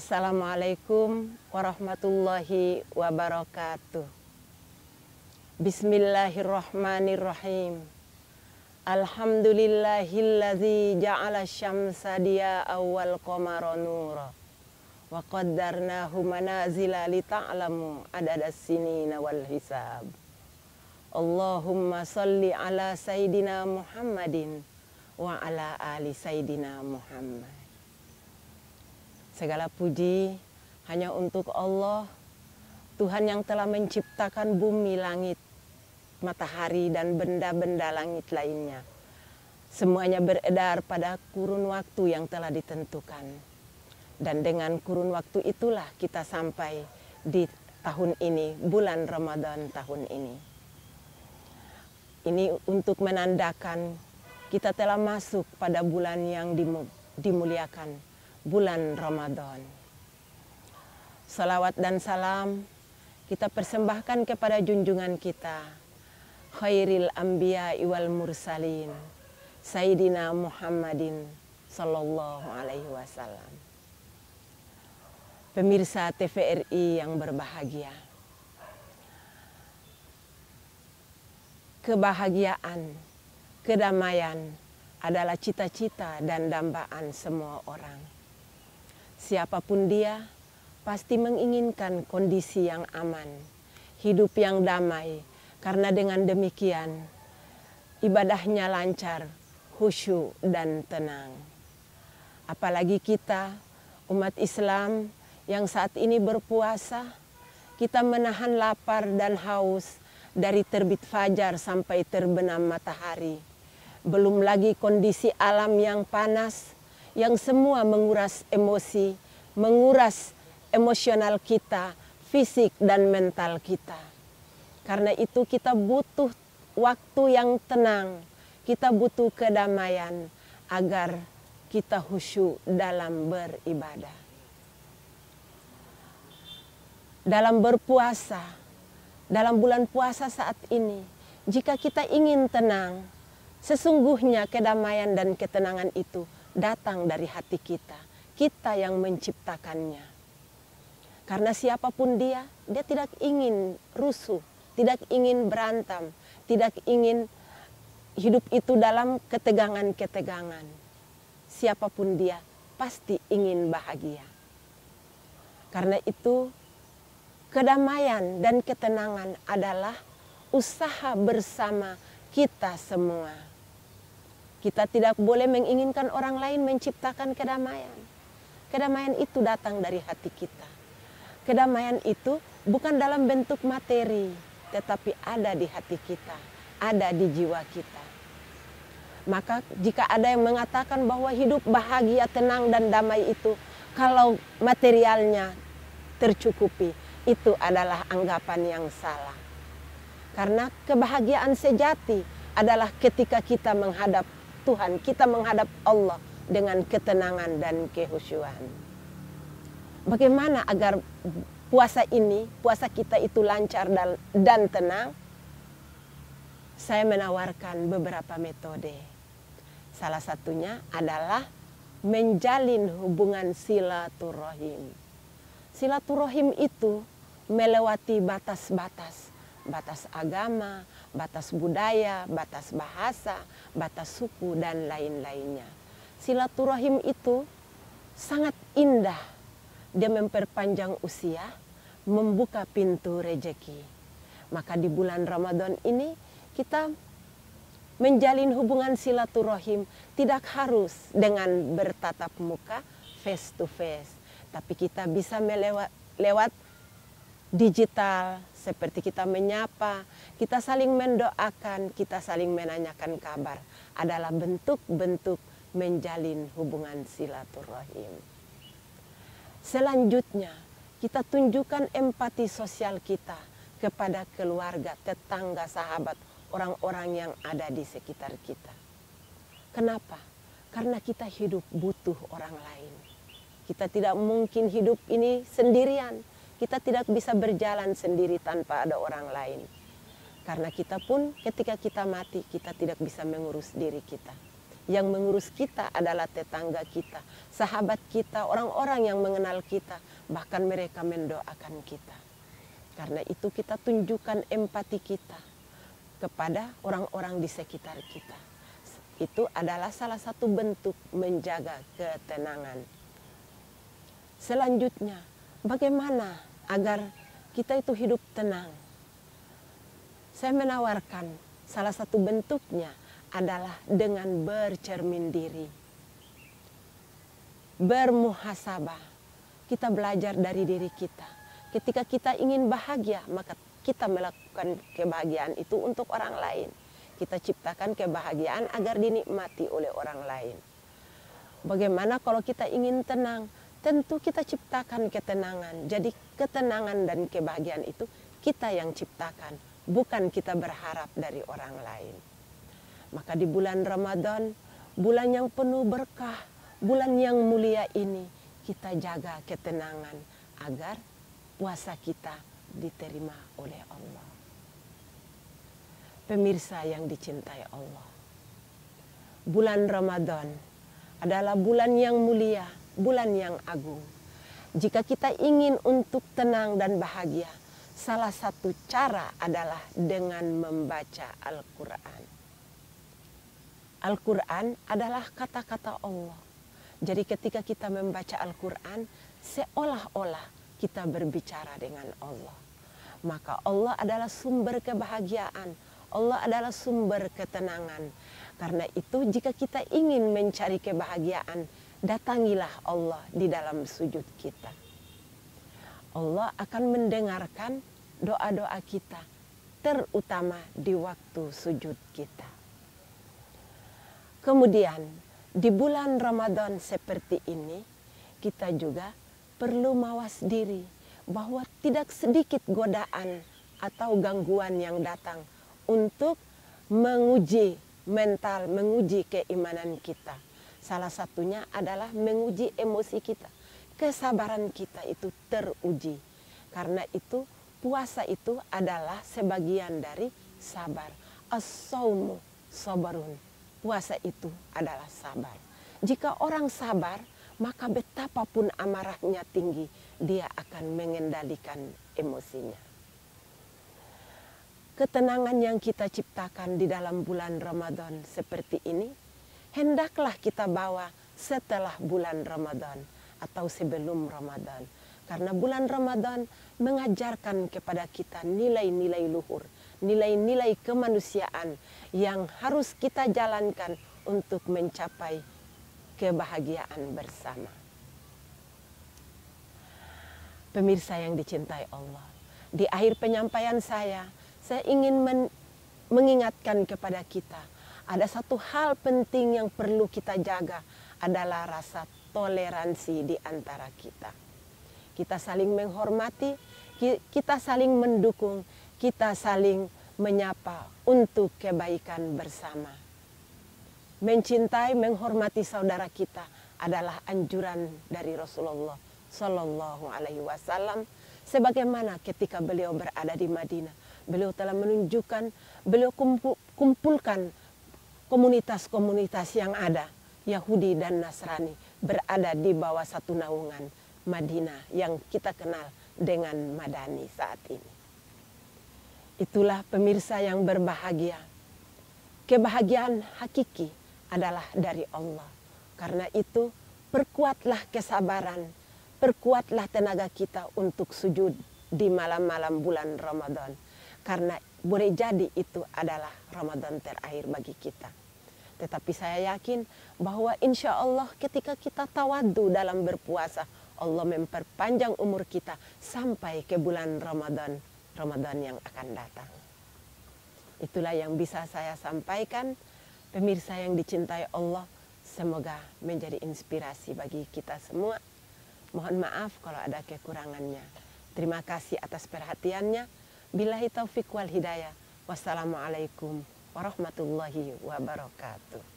Assalamualaikum warahmatullahi wabarakatuh. Bismillahirrahmanirrahim. Alhamdulillahilladzi ja'ala syamsa diya'a wal qamara nura wa qaddarnahu manazila lita'lamu adadas sinina wal hisab. Allahumma salli ala sayyidina Muhammadin wa ala ali sayyidina Muhammad. Segala puji hanya untuk Allah, Tuhan yang telah menciptakan bumi, langit, matahari, dan benda-benda langit lainnya. Semuanya beredar pada kurun waktu yang telah ditentukan. Dan dengan kurun waktu itulah kita sampai di tahun ini, bulan Ramadan tahun ini. Ini untuk menandakan kita telah masuk pada bulan yang dimuliakan, bulan Ramadan. Salawat dan salam kita persembahkan kepada junjungan kita, khairil anbiya wal mursalin, Sayyidina Muhammadin sallallahu alaihi wasallam. Pemirsa TVRI yang berbahagia, kebahagiaan, kedamaian adalah cita-cita dan dambaan semua orang. Siapapun dia pasti menginginkan kondisi yang aman, hidup yang damai, karena dengan demikian ibadahnya lancar, khusyuk dan tenang. Apalagi kita umat Islam yang saat ini berpuasa, kita menahan lapar dan haus dari terbit fajar sampai terbenam matahari. Belum lagi kondisi alam yang panas, yang semua menguras emosi, menguras emosional kita, fisik dan mental kita. Karena itu kita butuh waktu yang tenang, kita butuh kedamaian agar kita khusyuk dalam beribadah. Dalam berpuasa, dalam bulan puasa saat ini, jika kita ingin tenang, sesungguhnya kedamaian dan ketenangan itu datang dari hati kita, kita yang menciptakannya. Karena siapapun dia tidak ingin rusuh, tidak ingin berantem, tidak ingin hidup itu dalam ketegangan-ketegangan. Siapapun dia pasti ingin bahagia. Karena itu kedamaian dan ketenangan adalah usaha bersama kita semua. Kita tidak boleh menginginkan orang lain menciptakan kedamaian. Kedamaian itu datang dari hati kita. Kedamaian itu bukan dalam bentuk materi, tetapi ada di hati kita, ada di jiwa kita. Maka jika ada yang mengatakan bahwa hidup bahagia, tenang, dan damai itu kalau materialnya tercukupi, itu adalah anggapan yang salah. Karena kebahagiaan sejati adalah ketika kita menghadap Tuhan, kita menghadap Allah dengan ketenangan dan kehusyuan. Bagaimana agar puasa kita itu lancar dan tenang? Saya menawarkan beberapa metode. Salah satunya adalah menjalin hubungan silaturahim. Silaturahim itu melewati batas-batas. Batas agama, batas budaya, batas bahasa, batas suku, dan lain-lainnya. Silaturahim itu sangat indah. Dia memperpanjang usia, membuka pintu rejeki. Maka di bulan Ramadan ini kita menjalin hubungan silaturahim tidak harus dengan bertatap muka, face to face. Tapi kita bisa lewat digital, seperti kita menyapa, kita saling mendoakan, kita saling menanyakan kabar, adalah bentuk-bentuk menjalin hubungan silaturahim. Selanjutnya, kita tunjukkan empati sosial kita kepada keluarga, tetangga, sahabat, orang-orang yang ada di sekitar kita. Kenapa? Karena kita hidup butuh orang lain. Kita tidak mungkin hidup ini sendirian. Kita tidak bisa berjalan sendiri tanpa ada orang lain. Karena kita pun ketika kita mati, kita tidak bisa mengurus diri kita. Yang mengurus kita adalah tetangga kita, sahabat kita, orang-orang yang mengenal kita, bahkan mereka mendoakan kita. Karena itu kita tunjukkan empati kita kepada orang-orang di sekitar kita. Itu adalah salah satu bentuk menjaga ketenangan. Selanjutnya, bagaimana agar kita itu hidup tenang? Saya menawarkan salah satu bentuknya adalah dengan bercermin diri. Bermuhasabah. Kita belajar dari diri kita. Ketika kita ingin bahagia, maka kita melakukan kebahagiaan itu untuk orang lain. Kita ciptakan kebahagiaan agar dinikmati oleh orang lain. Bagaimana kalau kita ingin tenang? Tentu kita ciptakan ketenangan. Jadi ketenangan dan kebahagiaan itu kita yang ciptakan, bukan kita berharap dari orang lain. Maka di bulan Ramadan, bulan yang penuh berkah, bulan yang mulia ini, kita jaga ketenangan agar puasa kita diterima oleh Allah. Pemirsa yang dicintai Allah, bulan Ramadan adalah bulan yang mulia, bulan yang agung. Jika kita ingin untuk tenang dan bahagia, salah satu cara adalah dengan membaca Al-Quran. Al-Quran adalah kata-kata Allah. Jadi ketika kita membaca Al-Quran, seolah-olah kita berbicara dengan Allah. Maka Allah adalah sumber kebahagiaan. Allah adalah sumber ketenangan. Karena itu jika kita ingin mencari kebahagiaan, datangilah Allah di dalam sujud kita. Allah akan mendengarkan doa-doa kita, terutama di waktu sujud kita. Kemudian di bulan Ramadan seperti ini, kita juga perlu mawas diri bahwa tidak sedikit godaan atau gangguan yang datang untuk menguji mental, menguji keimanan kita. Salah satunya adalah menguji emosi kita. Kesabaran kita itu teruji. Karena itu puasa itu adalah sebagian dari sabar. As-saumu sabarun. Puasa itu adalah sabar. Jika orang sabar, maka betapapun amarahnya tinggi, dia akan mengendalikan emosinya. Ketenangan yang kita ciptakan di dalam bulan Ramadan seperti ini, hendaklah kita bawa setelah bulan Ramadan atau sebelum Ramadan. Karena bulan Ramadan mengajarkan kepada kita nilai-nilai luhur, nilai-nilai kemanusiaan yang harus kita jalankan untuk mencapai kebahagiaan bersama. Pemirsa yang dicintai Allah, di akhir penyampaian saya ingin mengingatkan kepada kita, ada satu hal penting yang perlu kita jaga, adalah rasa toleransi di antara kita. Kita saling menghormati, kita saling mendukung, kita saling menyapa untuk kebaikan bersama. Mencintai, menghormati saudara kita adalah anjuran dari Rasulullah Shallallahu Alaihi Wasallam. Sebagaimana ketika beliau berada di Madinah, beliau telah menunjukkan, beliau kumpulkan komunitas-komunitas yang ada, Yahudi dan Nasrani, berada di bawah satu naungan Madinah yang kita kenal dengan Madani saat ini. Itulah pemirsa yang berbahagia. Kebahagiaan hakiki adalah dari Allah. Karena itu perkuatlah kesabaran, perkuatlah tenaga kita untuk sujud di malam-malam bulan Ramadan. Karena boleh jadi itu adalah Ramadan terakhir bagi kita. Tetapi saya yakin bahwa insya Allah ketika kita tawadu dalam berpuasa, Allah memperpanjang umur kita sampai ke bulan Ramadan yang akan datang. Itulah yang bisa saya sampaikan. Pemirsa yang dicintai Allah, semoga menjadi inspirasi bagi kita semua. Mohon maaf kalau ada kekurangannya. Terima kasih atas perhatiannya. Billahi taufiq wal hidayah. Wassalamualaikum warahmatullahi wabarakatuh.